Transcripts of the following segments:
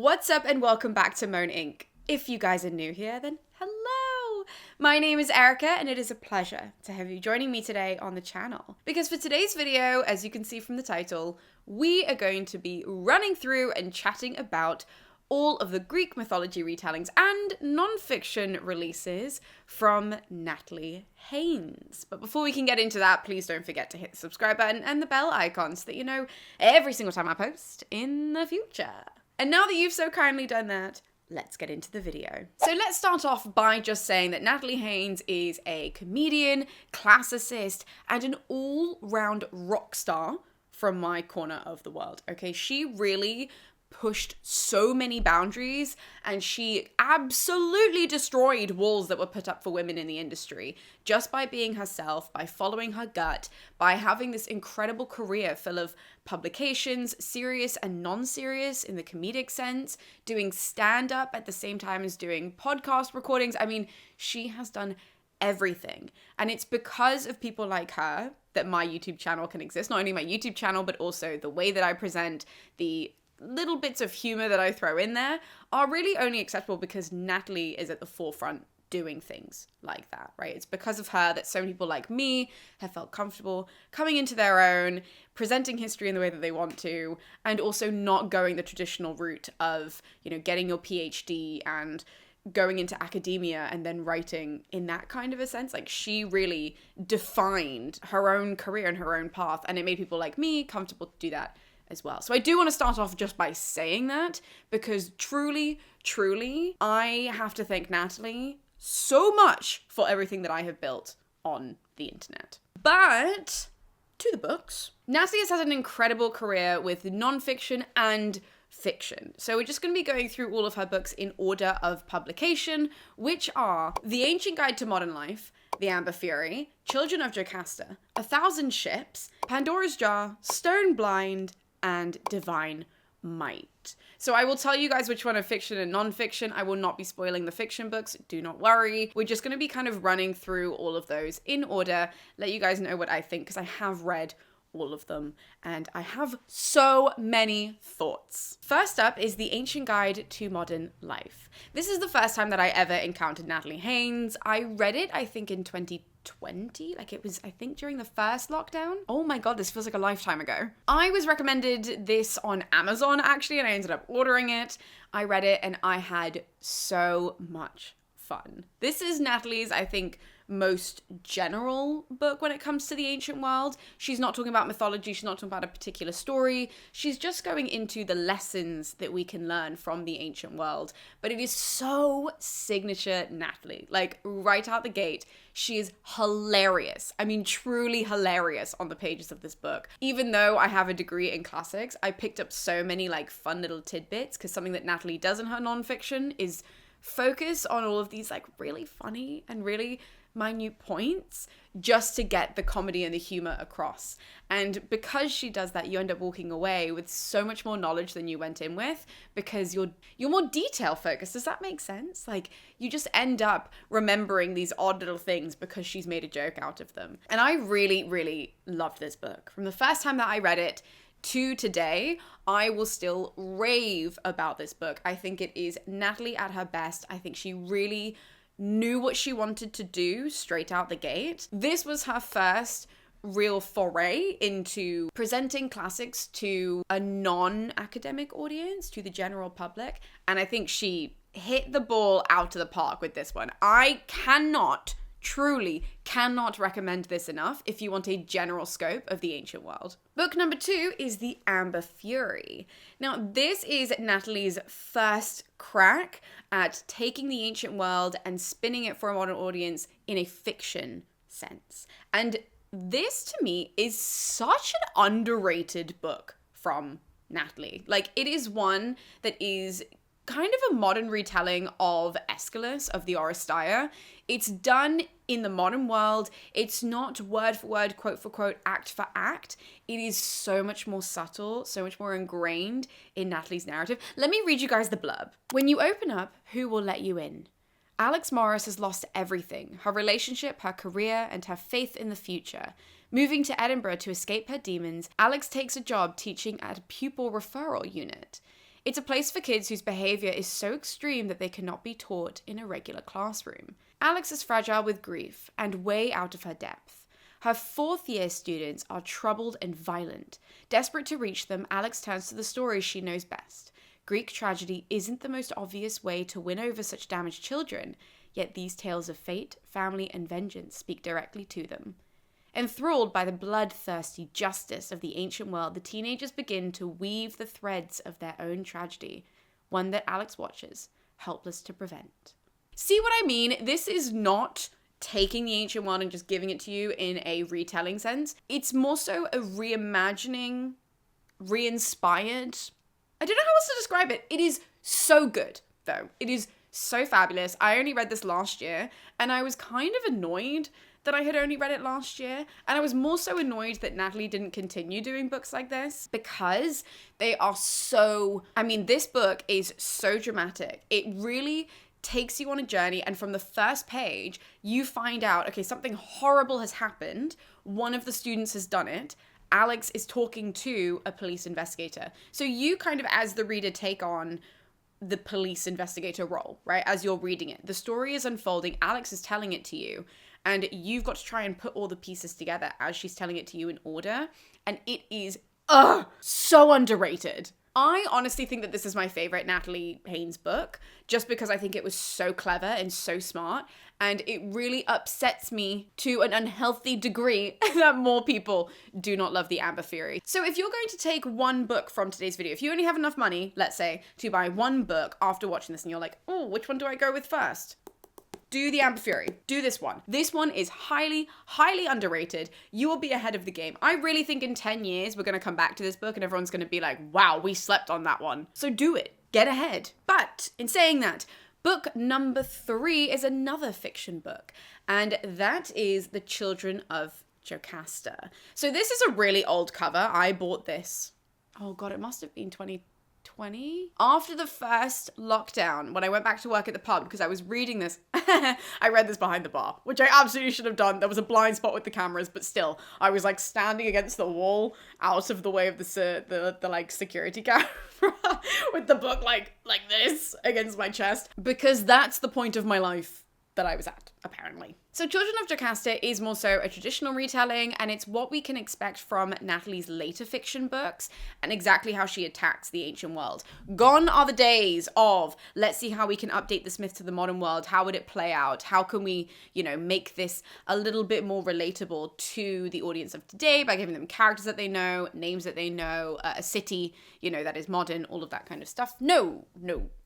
What's up and welcome back to MoAn Inc. If you guys are new here, then hello! My name is Erica and it is a pleasure to have you joining me today on the channel. Because for today's video, as you can see from the title, we are going to be running through and chatting about all of the Greek mythology retellings and non-fiction releases from Natalie Haynes. But before we can get into that, please don't forget to hit the subscribe button and the bell icon so that you know every single time I post in the future. And now that you've so kindly done that, let's get into the video. So let's start off by just saying that Natalie Haynes is a comedian, classicist, and an all-round rock star from my corner of the world, okay? She really pushed so many boundaries and she absolutely destroyed walls that were put up for women in the industry just by being herself, by following her gut, by having this incredible career full of publications, serious and non-serious in the comedic sense, doing stand-up at the same time as doing podcast recordings. I mean, she has done everything. And it's because of people like her that my YouTube channel can exist. Not only my YouTube channel, but also the way that I present, the little bits of humor that I throw in there are really only acceptable because Natalie is at the forefront doing things like that, right? It's because of her that so many people like me have felt comfortable coming into their own, presenting history in the way that they want to, and also not going the traditional route of, you know, getting your PhD and going into academia and then writing in that kind of a sense. Like, she really defined her own career and her own path, and it made people like me comfortable to do that as well. So I do want to start off just by saying that because truly, I have to thank Natalie so much for everything that I have built on the internet. But to the books. Natalie has had an incredible career with non-fiction and fiction. So we're just going to be going through all of her books in order of publication, which are The Ancient Guide to Modern Life, The Amber Fury, Children of Jocasta, 1,000 Ships, Pandora's Jar, Stone Blind, and Divine Might. So I will tell you guys which one are fiction and non-fiction. I will not be spoiling the fiction books, do not worry. We're just going to be kind of running through all of those in order, let you guys know what I think, because I have read all of them and I have so many thoughts. First up is The Ancient Guide to Modern Life. This is the first time that I ever encountered Natalie Haynes. I read it, I think, in 2020, like it was, I think, during the first lockdown. Oh my god, this feels like a lifetime ago. I was recommended this on Amazon actually, and I ended up ordering it. I read it and I had so much fun. This is Natalie's, I think, most general book when it comes to the ancient world. She's not talking about mythology, she's not talking about a particular story, she's just going into the lessons that we can learn from the ancient world. But it is so signature Natalie. Like, right out the gate, she is hilarious. I mean, truly hilarious on the pages of this book. Even though I have a degree in classics, I picked up so many like fun little tidbits, because something that Natalie does in her nonfiction is focus on all of these like really funny and really minute points just to get the comedy and the humor across. And because she does that, you end up walking away with so much more knowledge than you went in with, because you're more detail focused. Does that make sense? Like, you just end up remembering these odd little things because she's made a joke out of them. And I really loved this book. From the first time that I read it to today, I will still rave about this book. I think it is Natalie at her best. I think she really knew what she wanted to do straight out the gate. This was her first real foray into presenting classics to a non-academic audience, to the general public. And I think she hit the ball out of the park with this one. I truly cannot recommend this enough if you want a general scope of the ancient world. Book number 2 is The Amber Fury. Now, this is Natalie's first crack at taking the ancient world and spinning it for a modern audience in a fiction sense. And this, to me, is such an underrated book from Natalie. Like, it is one that is kind of a modern retelling of Aeschylus, of the Oresteia. It's done in the modern world. It's not word for word, quote for quote, act for act. It is so much more subtle, so much more ingrained in Natalie's narrative. Let me read you guys the blurb. When you open up, who will let you in? Alex Morris has lost everything, her relationship, her career, and her faith in the future. Moving to Edinburgh to escape her demons, Alex takes a job teaching at a pupil referral unit. It's a place for kids whose behavior is so extreme that they cannot be taught in a regular classroom. Alex is fragile with grief and way out of her depth. Her fourth-year students are troubled and violent. Desperate to reach them, Alex turns to the stories she knows best. Greek tragedy isn't the most obvious way to win over such damaged children, yet these tales of fate, family, and vengeance speak directly to them. Enthralled by the bloodthirsty justice of the ancient world, the teenagers begin to weave the threads of their own tragedy, one that Alex watches, helpless to prevent. See what I mean? This is not taking the ancient world and just giving it to you in a retelling sense. It's more so a reimagining, re-inspired. I don't know how else to describe it. It is so good, though. It is so fabulous. I only read this last year, and I was kind of annoyed that I had only read it last year. And I was more so annoyed that Natalie didn't continue doing books like this, because they are so, this book is so dramatic. It really takes you on a journey, and from the first page, you find out, okay, something horrible has happened. One of the students has done it. Alex is talking to a police investigator. So you kind of, as the reader, take on the police investigator role, right? As you're reading it. The story is unfolding. Alex is telling it to you, and you've got to try and put all the pieces together as she's telling it to you in order. And it is, so underrated. I honestly think that this is my favorite Natalie Haynes book, just because I think it was so clever and so smart, and it really upsets me to an unhealthy degree that more people do not love the Amber Theory. So if you're going to take one book from today's video, if you only have enough money, let's say, to buy one book after watching this, and you're like, oh, which one do I go with first? Do the Amber Theory. Do this one. This one is highly, highly underrated. You will be ahead of the game. I really think in 10 years, we're going to come back to this book and everyone's going to be like, wow, we slept on that one. So do it. Get ahead. But in saying that, book number 3 is another fiction book, and that is The Children of Jocasta. So this is a really old cover. I bought this. Oh God, it must have been 2020. After the first lockdown, when I went back to work at the pub, because I was reading this, I read this behind the bar, which I absolutely should have done. There was a blind spot with the cameras, but still, I was like standing against the wall, out of the way of the like security camera, with the book like this against my chest, because that's the point of my life that I was at, apparently. So Children of Jocasta is more so a traditional retelling, and it's what we can expect from Natalie's later fiction books and exactly how she attacks the ancient world. Gone are the days of, let's see how we can update this myth to the modern world. How would it play out? How can we, make this a little bit more relatable to the audience of today by giving them characters that they know, names that they know, a city, that is modern, all of that kind of stuff. No,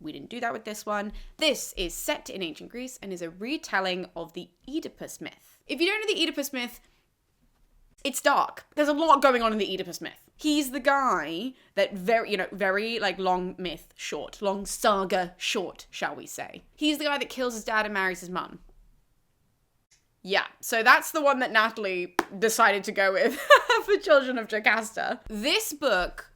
we didn't do that with this one. This is set in ancient Greece and is a retelling of the Oedipus myth. If you don't know the Oedipus myth, it's dark. There's a lot going on in the Oedipus myth. He's the guy that very like long myth short, long saga short, shall we say. He's the guy that kills his dad and marries his mum. Yeah, so that's the one that Natalie decided to go with for Children of Jocasta. This book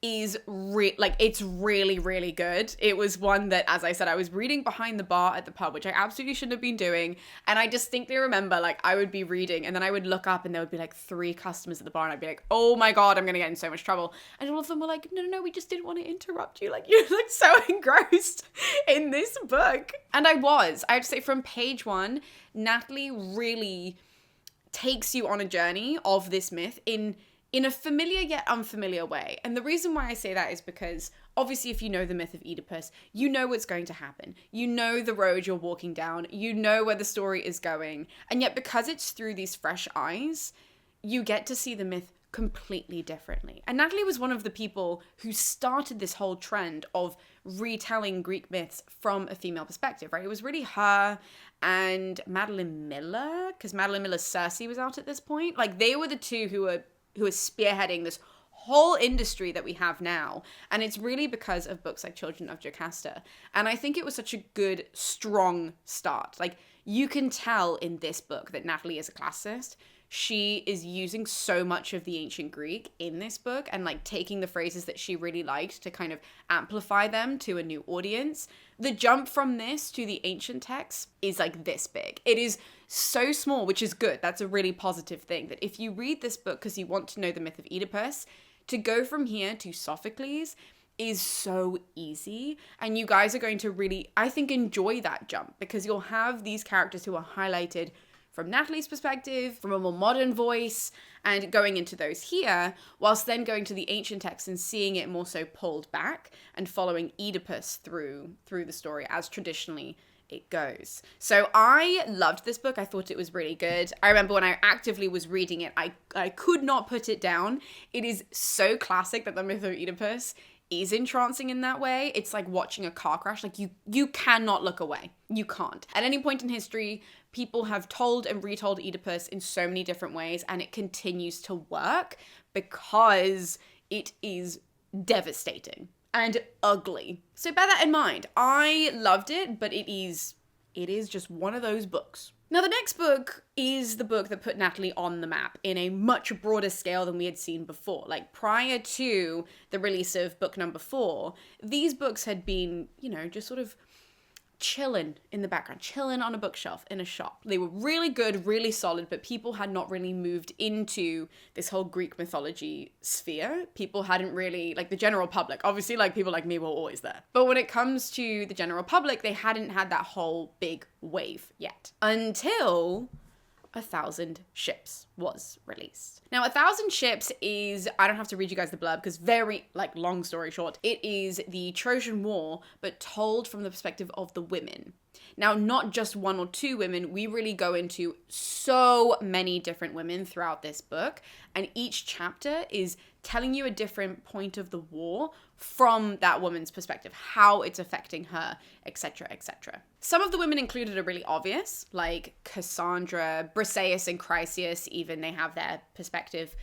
is it's really, really good. It was one that, as I said, I was reading behind the bar at the pub, which I absolutely shouldn't have been doing. And I distinctly remember, I would be reading and then I would look up and there would be 3 customers at the bar and I'd be like, oh my God, I'm going to get in so much trouble. And all of them were like, no, we just didn't want to interrupt you. You're so engrossed in this book. And I have to say, from page 1, Natalie really takes you on a journey of this myth in a familiar yet unfamiliar way. And the reason why I say that is because, obviously, if you know the myth of Oedipus, you know what's going to happen. You know the road you're walking down. You know where the story is going. And yet, because it's through these fresh eyes, you get to see the myth completely differently. And Natalie was one of the people who started this whole trend of retelling Greek myths from a female perspective, right? It was really her and Madeline Miller, because Madeline Miller's Circe was out at this point. They were the two who were spearheading this whole industry that we have now. And it's really because of books like Children of Jocasta. And I think it was such a good, strong start. You can tell in this book that Natalie is a classicist. She is using so much of the ancient Greek in this book and taking the phrases that she really liked to kind of amplify them to a new audience. The jump from this to the ancient texts is this big. It is so small, which is good. That's a really positive thing, that if you read this book because you want to know the myth of Oedipus, to go from here to Sophocles is so easy, and you guys are going to really, I think, enjoy that jump, because you'll have these characters who are highlighted from Natalie's perspective, from a more modern voice, and going into those here, whilst then going to the ancient text and seeing it more so pulled back and following Oedipus through the story as traditionally it goes. So I loved this book. I thought it was really good. I remember when I actively was reading it, I could not put it down. It is so classic that the myth of Oedipus is entrancing in that way. It's like watching a car crash. Like you cannot look away. You can't. At any point in history, people have told and retold Oedipus in so many different ways, and it continues to work because it is devastating and ugly. So bear that in mind. I loved it, but it is just one of those books. Now, the next book is the book that put Natalie on the map in a much broader scale than we had seen before. Like, prior to the release of book number 4, these books had been, just sort of chilling in the background, chilling on a bookshelf in a shop. They were really good, really solid, but people had not really moved into this whole Greek mythology sphere. People hadn't really, like the general public, obviously like people like me were always there. But when it comes to the general public, they hadn't had that whole big wave yet. Until 1,000 Ships was released. Now, 1,000 Ships is, I don't have to read you guys the blurb because very, long story short, it is the Trojan War, but told from the perspective of the women. Now, not just one or two women, we really go into so many different women throughout this book, and each chapter is telling you a different point of the war from that woman's perspective, how it's affecting her, etc., etc. Some of the women included are really obvious, like Cassandra, Briseis, and Chryseis, even they have their perspective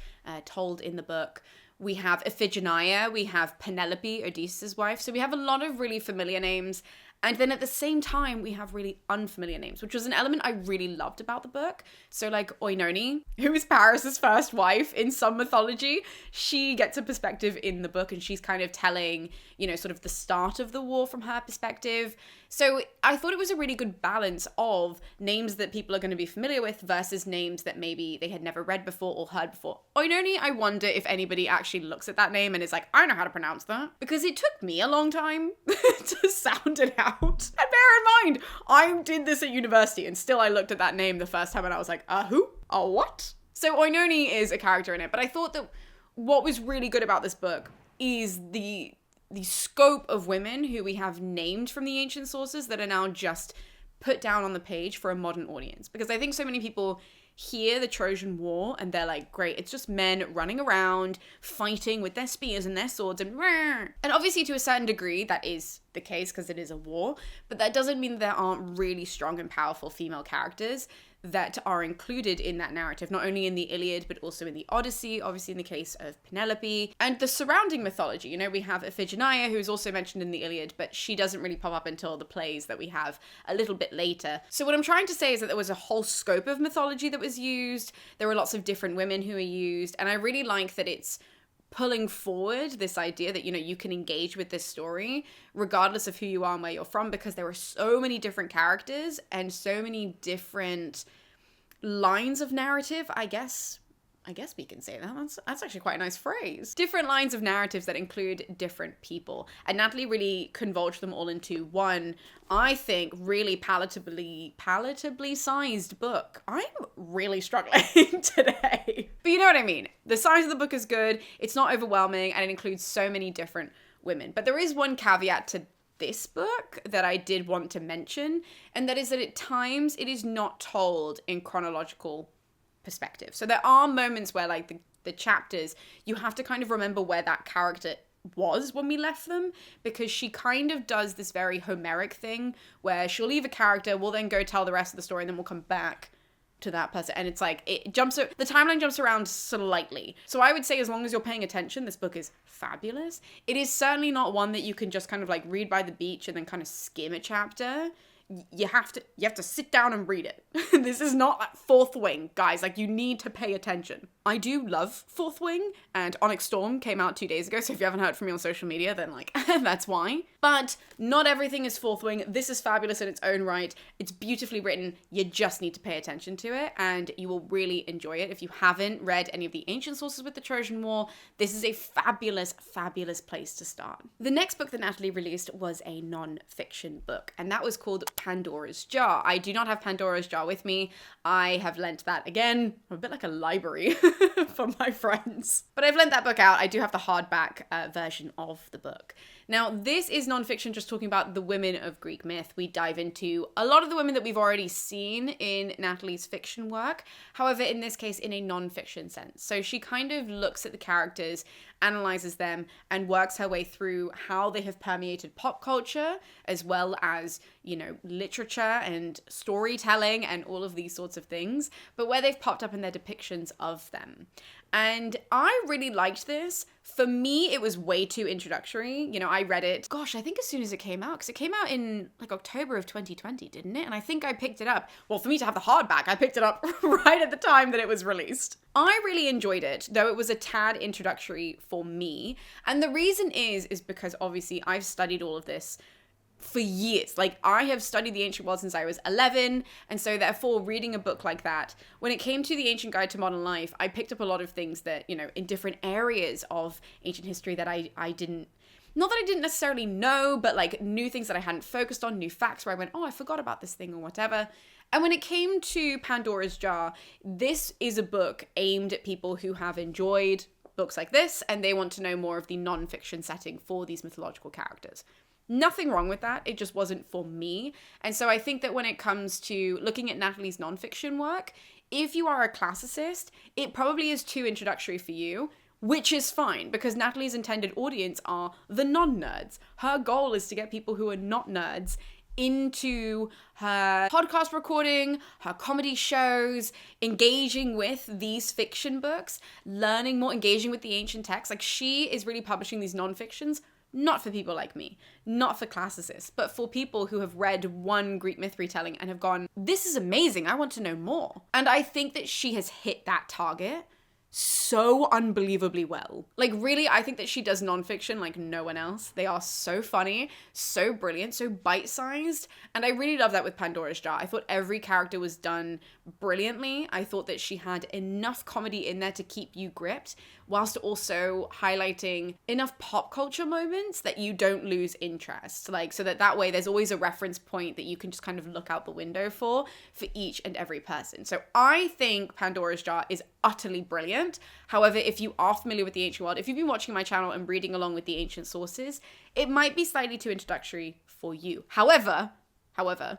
told in the book. We have Iphigenia, we have Penelope, Odysseus' wife, so we have a lot of really familiar names. And then at the same time, we have really unfamiliar names, which was an element I really loved about the book. So like Oenone, who is Paris's first wife in some mythology, she gets a perspective in the book, and she's kind of telling, sort of the start of the war from her perspective. So I thought it was a really good balance of names that people are going to be familiar with versus names that maybe they had never read before or heard before. Oenone, I wonder if anybody actually looks at that name and is like, I know how to pronounce that. Because it took me a long time to sound it out. And bear in mind, I did this at university and still I looked at that name the first time and I was like, who? What? So Oenone is a character in it, but I thought that what was really good about this book is the scope of women who we have named from the ancient sources that are now just put down on the page for a modern audience. Because I think so many people hear the Trojan War and they're like, great, it's just men running around fighting with their spears and their swords and obviously to a certain degree that is the case because it is a war, but that doesn't mean there aren't really strong and powerful female characters that are included in that narrative, not only in the Iliad, but also in the Odyssey, obviously in the case of Penelope, and the surrounding mythology. We have Iphigenia, who's also mentioned in the Iliad, but she doesn't really pop up until the plays that we have a little bit later. So what I'm trying to say is that there was a whole scope of mythology that was used, there were lots of different women who are used, and I really like that it's pulling forward this idea that, you can engage with this story regardless of who you are and where you're from, because there are so many different characters and so many different lines of narrative, I guess we can say that. That's actually quite a nice phrase. Different lines of narratives that include different people. And Natalie really convolved them all into one, I think, really palatably sized book. I'm really struggling today. But you know what I mean. The size of the book is good. It's not overwhelming, and it includes so many different women. But there is one caveat to this book that I did want to mention, and that is that at times it is not told in chronological perspective. So there are moments where the chapters, you have to kind of remember where that character was when we left them, because she kind of does this very Homeric thing where she'll leave a character, we'll then go tell the rest of the story, and then we'll come back to that person. And it's like, the timeline jumps around slightly. So I would say as long as you're paying attention, this book is fabulous. It is certainly not one that you can just kind of read by the beach and then kind of skim a chapter. you have to sit down and read it. This is not like Fourth Wing, guys. Like, you need to pay attention. I do love Fourth Wing, and Onyx Storm came out 2 days ago, so if you haven't heard from me on social media, then like, that's why. But not everything is Fourth Wing. This is fabulous in its own right. It's beautifully written. You just need to pay attention to it, and you will really enjoy it. If you haven't read any of the ancient sources with the Trojan War, this is a fabulous, fabulous place to start. The next book that Natalie released was a non-fiction book, and that was called Pandora's Jar. I do not have Pandora's Jar with me. I have lent that again. I'm a bit like a library for my friends. But I've lent that book out. I do have the hardback version of the book. Now, this is nonfiction, just talking about the women of Greek myth. We dive into a lot of the women that we've already seen in Natalie's fiction work. However, in this case, in a nonfiction sense. So she kind of looks at the characters, analyzes them, and works her way through how they have permeated pop culture, as well as, you know, literature and storytelling and all of these sorts of things, but where they've popped up in their depictions of them. And I really liked this. For me, it was way too introductory. You know, I read it, gosh, I think as soon as it came out, because it came out in like October of 2020, didn't it? And I think I picked it up. Well, for me to have the hardback, I picked it up right at the time that it was released. I really enjoyed it, though it was a tad introductory for me. And the reason is because obviously I've studied all of this for years. Like, I have studied the ancient world since I was 11, and so therefore reading a book like that, when it came to the Ancient Guide to Modern Life, I picked up a lot of things that, you know, in different areas of ancient history that I didn't, not that I didn't necessarily know, but like new things that I hadn't focused on, new facts where I went, oh, I forgot about this thing or whatever. And when it came to Pandora's Jar, this is a book aimed at people who have enjoyed books like this, and they want to know more of the non-fiction setting for these mythological characters. Nothing wrong with that. It just wasn't for me. And so I think that when it comes to looking at Natalie's nonfiction work, if you are a classicist, it probably is too introductory for you, which is fine because Natalie's intended audience are the non-nerds. Her goal is to get people who are not nerds into her podcast recording, her comedy shows, engaging with these fiction books, learning more, engaging with the ancient texts. Like, she is really publishing these non-fictions not for people like me, not for classicists, but for people who have read one Greek myth retelling and have gone, this is amazing, I want to know more. And I think that she has hit that target so unbelievably well. Like, really, I think that she does nonfiction like no one else. They are so funny, so brilliant, so bite-sized, and I really love that with Pandora's Jar. I thought every character was done brilliantly. I thought that she had enough comedy in there to keep you gripped, whilst also highlighting enough pop culture moments that you don't lose interest. Like, so that way there's always a reference point that you can just kind of look out the window for each and every person. So I think Pandora's Jar is utterly brilliant. However, if you are familiar with the ancient world, if you've been watching my channel and reading along with the ancient sources, it might be slightly too introductory for you. However,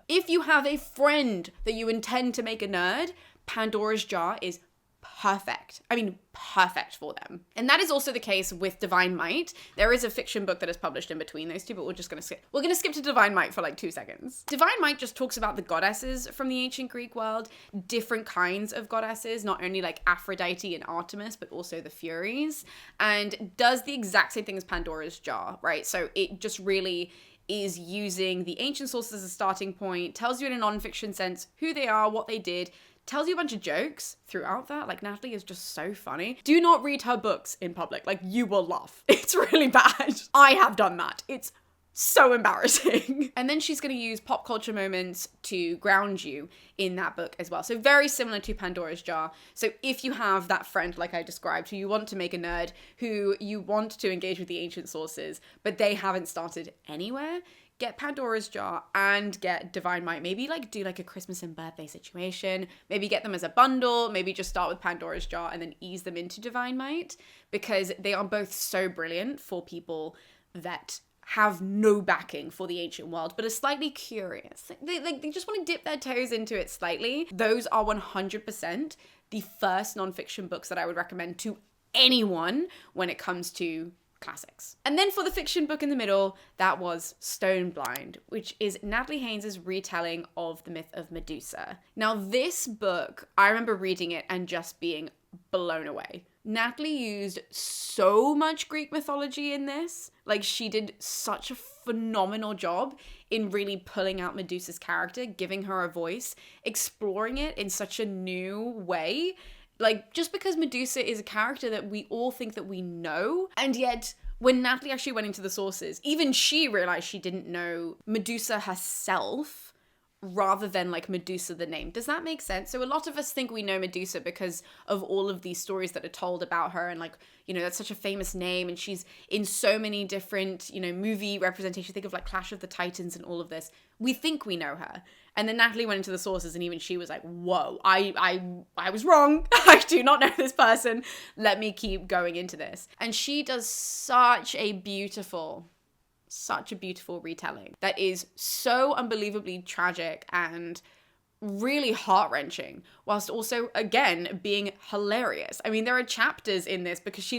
if you have a friend that you intend to make a nerd, Pandora's Jar is perfect. I mean, perfect for them. And that is also the case with Divine Might. There is a fiction book that is published in between those two, but we're going to skip to Divine Might for like 2 seconds. Divine Might just talks about the goddesses from the ancient Greek world, different kinds of goddesses, not only like Aphrodite and Artemis, but also the Furies, and does the exact same thing as Pandora's Jar, right? So it just really is using the ancient sources as a starting point, tells you in a non-fiction sense who they are, what they did, tells you a bunch of jokes throughout that. Like, Natalie is just so funny. Do not read her books in public. Like, you will laugh. It's really bad. I have done that. It's so embarrassing. And then she's going to use pop culture moments to ground you in that book as well. So very similar to Pandora's Jar. So if you have that friend, like I described, who you want to make a nerd, who you want to engage with the ancient sources, but they haven't started anywhere, get Pandora's Jar and get Divine Might. Maybe like do like a Christmas and birthday situation. Maybe get them as a bundle. Maybe just start with Pandora's Jar and then ease them into Divine Might, because they are both so brilliant for people that have no backing for the ancient world, but are slightly curious. They just want to dip their toes into it slightly. Those are 100% the first nonfiction books that I would recommend to anyone when it comes to classics. And then for the fiction book in the middle, that was Stone Blind, which is Natalie Haynes' retelling of the myth of Medusa. Now, this book, I remember reading it and just being blown away. Natalie used so much Greek mythology in this. Like, she did such a phenomenal job in really pulling out Medusa's character, giving her a voice, exploring it in such a new way. Like, just because Medusa is a character that we all think that we know, and yet when Natalie actually went into the sources, even she realized she didn't know Medusa herself, rather than like Medusa the name. Does that make sense? So a lot of us think we know Medusa because of all of these stories that are told about her, and like, you know, that's such a famous name, and she's in so many different, you know, movie representations. Think of like Clash of the Titans and all of this. We think we know her. And then Natalie went into the sources, and even she was like, whoa, I was wrong. I do not know this person. Let me keep going into this. And she does such a beautiful retelling that is so unbelievably tragic and really heart-wrenching, whilst also, again, being hilarious. I mean, there are chapters in this because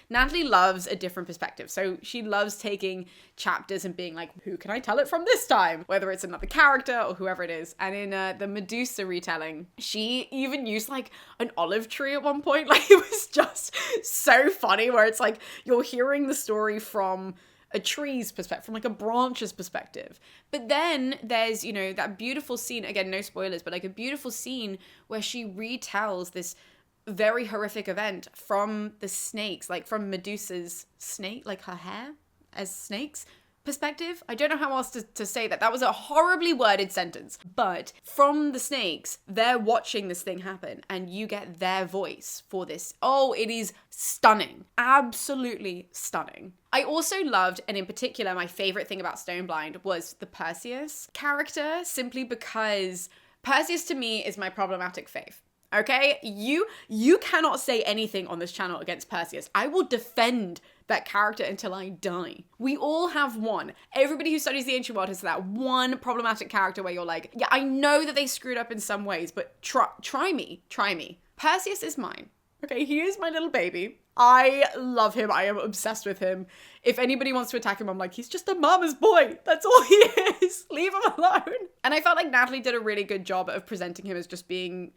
Natalie loves a different perspective. So she loves taking chapters and being like, who can I tell it from this time? Whether it's another character or whoever it is. And in the Medusa retelling, she even used like an olive tree at one point. Like, it was just so funny, where it's like, you're hearing the story from a tree's perspective, from like a branch's perspective. But then there's, you know, that beautiful scene, again, no spoilers, but like a beautiful scene where she retells this very horrific event from the snakes, like from Medusa's snake, like her hair as snakes perspective. I don't know how else to say that. That was a horribly worded sentence. But from the snakes, they're watching this thing happen, and you get their voice for this. Oh, it is stunning. Absolutely stunning. I also loved, and in particular, my favorite thing about Stoneblind was the Perseus character, simply because Perseus to me is my problematic fave. Okay? You cannot say anything on this channel against Perseus. I will defend that character until I die. We all have one. Everybody who studies the ancient world has that one problematic character where you're like, yeah, I know that they screwed up in some ways, but try me. Perseus is mine. Okay, he is my little baby. I love him. I am obsessed with him. If anybody wants to attack him, I'm like, he's just a mama's boy. That's all he is. Leave him alone. And I felt like Natalie did a really good job of presenting him as just being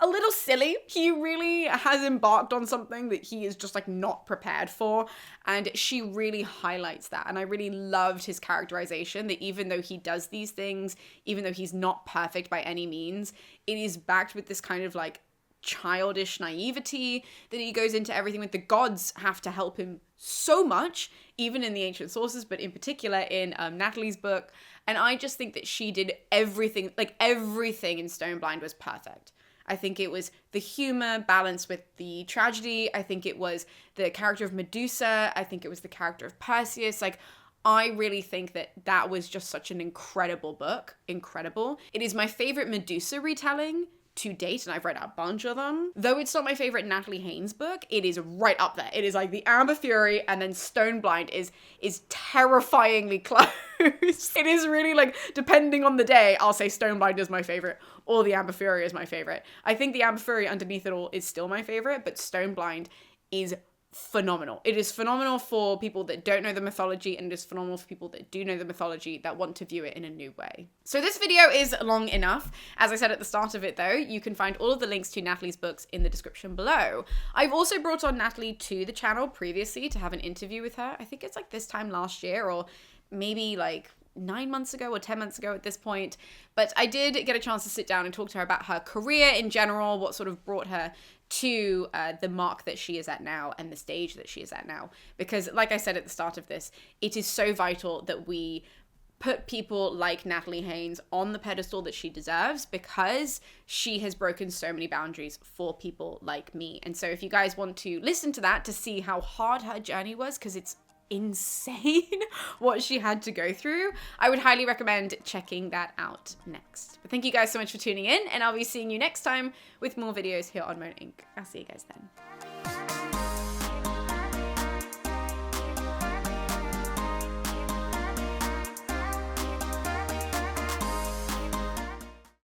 a little silly. He really has embarked on something that he is just like not prepared for, and she really highlights that. And I really loved his characterization, that even though he does these things, even though he's not perfect by any means, it is backed with this kind of like childish naivety that he goes into everything with. The gods have to help him so much, even in the ancient sources, but in particular in Natalie's book. And I just think that she did everything, like everything in Stoneblind was perfect. I think it was the humor balanced with the tragedy. I think it was the character of Medusa. I think it was the character of Perseus. Like, I really think that that was just such an incredible book. Incredible. It is my favorite Medusa retelling to date, and I've read a bunch of them. Though it's not my favorite Natalie Haynes book, it is right up there. It is like the Amber Fury, and then Stoneblind is terrifyingly close. It is really like, depending on the day, I'll say Stoneblind is my favorite, or the Amber Fury is my favorite. I think the Amber Fury underneath it all is still my favorite, but Stoneblind is phenomenal. It is phenomenal for people that don't know the mythology, and it is phenomenal for people that do know the mythology that want to view it in a new way. So this video is long enough. As I said at the start of it though, you can find all of the links to Natalie's books in the description below. I've also brought on Natalie to the channel previously to have an interview with her. I think it's like this time last year, or maybe like 9 months ago or 10 months ago at this point. But I did get a chance to sit down and talk to her about her career in general, what sort of brought her to the mark that she is at now and the stage that she is at now. Because like I said at the start of this, it is so vital that we put people like Natalie Haynes on the pedestal that she deserves, because she has broken so many boundaries for people like me. And so if you guys want to listen to that to see how hard her journey was, because it's insane what she had to go through, I would highly recommend checking that out next. But thank you guys so much for tuning in, and I'll be seeing you next time with more videos here on MoAn Inc. I'll see you guys then.